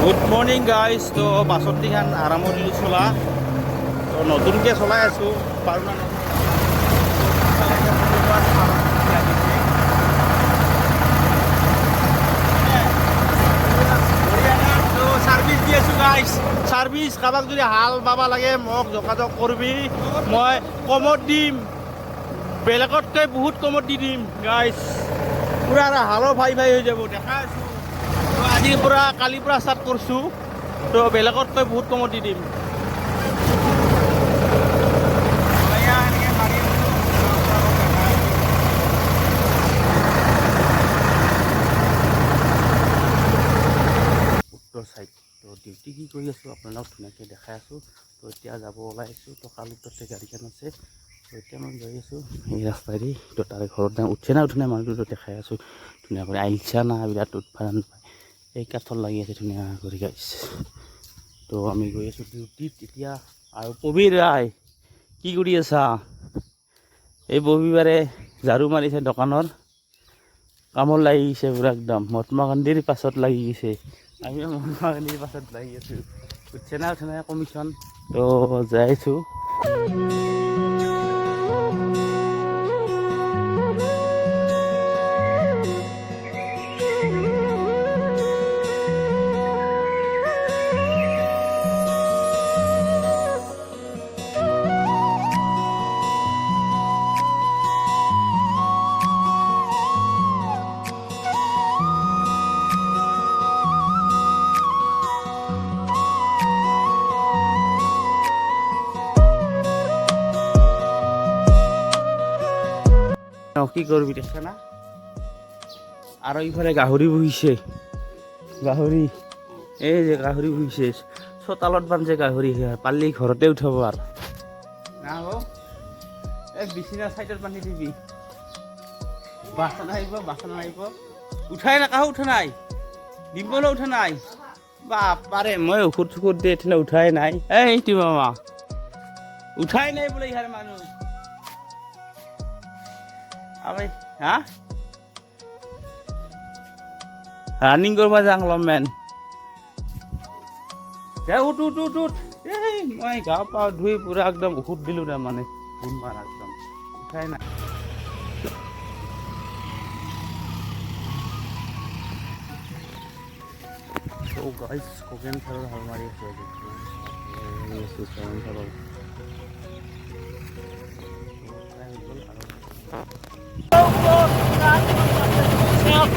Good morning guys. তো বাছতটি খান আৰাম দিলোঁ চলা, তো নতুনকৈ চলাই আছোঁ পাৰোঁ না ছাৰ্ভিচ দি আছোঁ গাইজ। ছাৰ্ভিচ কাৰোবাক যদি হাল বাবা লাগে মোক যোগাযোগ কৰিবি, মই কমত দিম, বেলেগতকৈ বহুত কমত দি দিম গাইজ। পূৰা হালো ভাই ভাই হৈ যাব, দেখা আছোঁ। আজিৰ পৰা কালিৰ পৰা ষ্টাৰ্ট কৰিছোঁ, তো বেলেগতকৈ বহুত কমত দি দিম। উত্তৰ চাইড তো ডিউটি কি কৰি আছোঁ আপোনালোকক ধুনীয়াকৈ দেখাই আছোঁ। তো এতিয়া যাব ওলাইছোঁ, তো কালুততে গাড়ীখন আছে, তো এতিয়া মই গৈ আছোঁ এই ৰাস্তাইদি। তো তাৰে ঘৰত যাওঁ, উঠছে না উঠে নাই মানুহটো দেখাই আছোঁ ধুনীয়াকৈ। আহিছা না বিৰাট উৎপাদন পায়, এই কাঠত লাগি আছে ধুনীয়া কৰি গাইছে। তো আমি গৈ আছোঁ ডিউটিত এতিয়া। আৰু প্ৰবীৰ ৰায় কি কৰি আছা? এই ৰবিবাৰে ঝাৰু মাৰিছে দোকানৰ, কামত লাগি গৈছে পুৰা একদম। মহাত্মা গান্ধীৰ পাছত লাগি গৈছে, আমিও মহাত্মা গান্ধীৰ পাছত লাগি আছোঁ। উঠছে না উঠে নাই কমিশ্যন, তো যাই আছোঁ। কি করবি দেখা না। আর ইফালে গাহৰি বহিছে, গাহৰি এই যে গাহৰি বহিছে চোতালত বান্ধে গাহৰি, পালি ঘৰতে উঠাব আৰু না এই বিচনা চাইডত বান্ধি দিবি। বাচন আহিব, বাচন আহিব, উঠাই না কাহো উঠা নাই, ডিম্পলো উঠা নাই। বাপারে মই ঔষধ চুষধ দিয়ে এখানে উঠাই নাই। এইটো মামা উঠাই নাই বোলে ইয়াৰ মানুহ। হা রানিং করবা যাং লমেন, উঠ উঠ উঠ উঠ। এই মই গা পা ধুই পুরা একদম ঔষধ দিলো না, মানে ঘুম মারা একদম উঠাই না। তো গাইস কোকেন ছাড়ার হাল মারি আছে,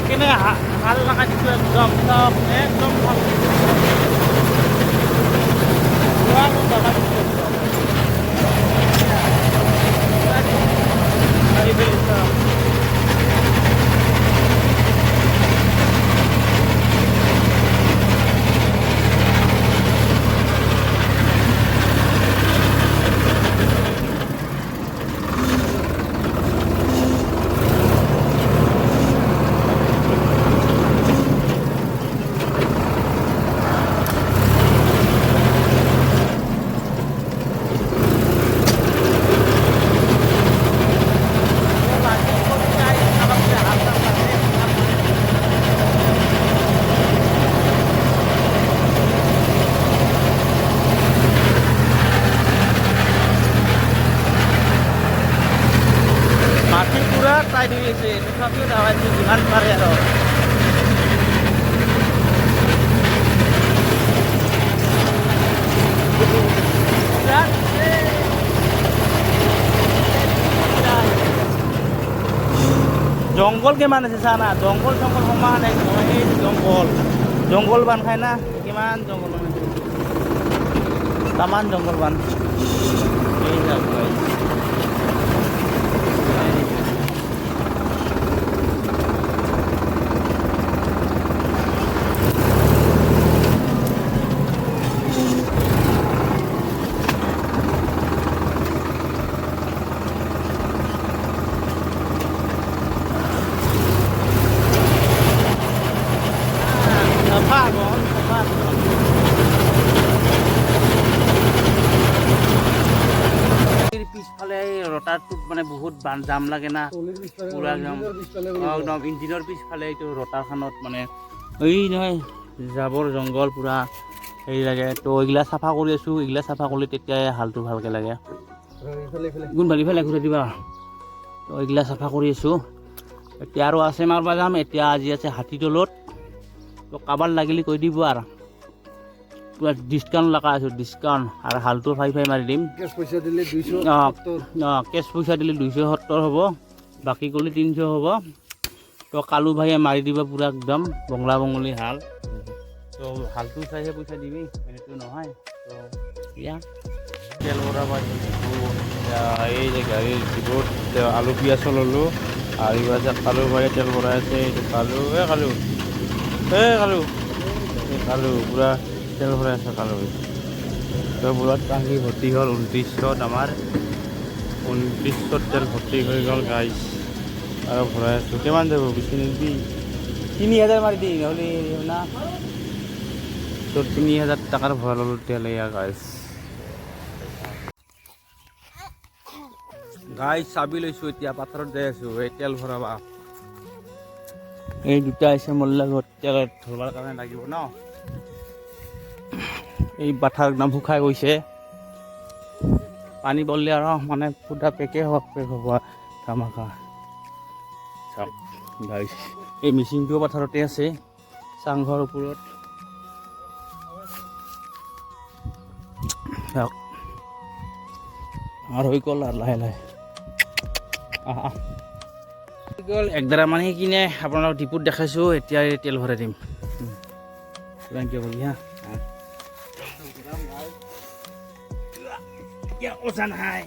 কেনে হাল লাগা দিছো একদম সব একদম ভাল ট্রাই দিয়েছে, তথাপিও দাওয়াইছে যিমান পাৰে আৰু। জংঘল কিমান আছে চা না, জংঘল জংঘল সমান এই জংঘল জংঘল বান খাই না, কিমান জংঘল বান আছে, তামান জংঘল বান। এই যাওক পিছফালে ৰটাৰটোত মানে বহুত জাম লাগে না, পুৰা একদম ইঞ্জিনৰ পিছফালে এইটো ৰটাৰখনত মানে এই নহয় জাবৰ জংঘল পূৰা হেৰি লাগে তো এইগিলা চাফা কৰি আছোঁ এইগিলা চাফা কৰিলে তেতিয়াই হালটো ভালকৈ লাগে গুণবাৰী ফালে ঘূৰাই দিবা তো এইগিলা চাফা কৰি আছোঁ এতিয়া আৰু আছে মাৰবা যাম এতিয়া আজি আছে হাতীতলত তো কাৰোবাৰ লাগিলে কৈ দিব আৰু পুৰা ডিছকাউণ্ট লগা আছোঁ ডিছকাউণ্ট আৰু হালটো ফাই মাৰি দিম কেছ পইচা দিলে 270 কেছ পইচা দিলে 270 হ'ব বাকী কৰিলে 300 হ'ব তো কালু ভাইয়ে মাৰি দিব পূৰা একদম বংলা বঙলি হাল তো হালটো চাইহে পইচা দিবি এনেতো নহয় তো এয়া তেল ভৰাব এই যে গাড়ীৰ জীবত আলু পিঁয়াজ ল'লোঁ আৰু এইবাৰ কালু ভাইয়ে তেল ভৰাই আছে এইটো কালু কালু পূৰা তেল ভৰাই আছে কালু তো পূৰা টাংকি ভৰ্তি হ'ল 2900 আমাৰ 2900 তেল ভৰ্তি হৈ গ'ল গাইজ আৰু ভৰাই আছোঁ কিমান যাব বেছি নিদিবি 3000 মাৰি দিম নহ'লে না তো 3000 টকাৰ ভৰাই ল'লোঁ তেল এয়া গাইজ চাবি লৈছোঁ এতিয়া পাথৰত যাই আছোঁ এই তেল ভৰাবা এই দুটা আহিছে মোৰ লগত তেল ধৰবাৰ কাৰণে লাগিব ন এই বাঠাৰ একদম শুকাই গৈছে পানী পৰলে আৰু মানে পুৰা পেক হ'ব ধামাকা চাওক গাইছ এই মেচিনটোও পথাৰতে আছে চাংঘৰ ওপৰত চাওক আৰু হৈ গ'ল আৰু লাহে লাহে গ'ল একদাৰা মানে কিনে আপোনালোক টিপুত দেখাইছোঁ এতিয়া তেল ভৰাই দিম কিমান কিয় কৰি হা ওজন নাই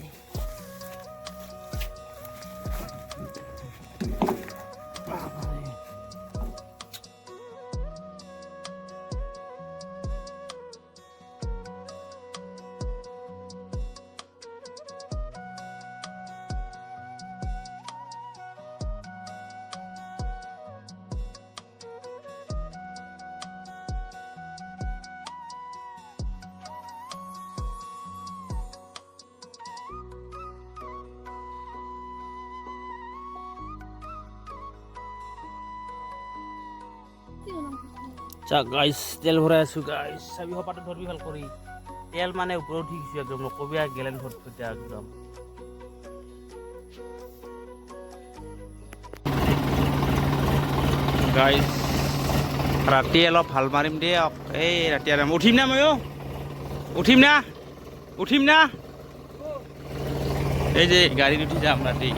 গাইছ তেল ভৰাই আছোঁ গাইছ চাবি সপাটো ধৰবি ভাল কৰি তেল মানে ওপৰত উঠি গৈছোঁ একদম নকবি গেলেন ফটফটীয়া একদম গাইছ ৰাতি অলপ ভাল মাৰিম দেই এই ৰাতি আৰু উঠিম না ময়ো উঠিম না এই যে গাড়ীত উঠি যাম ৰাতি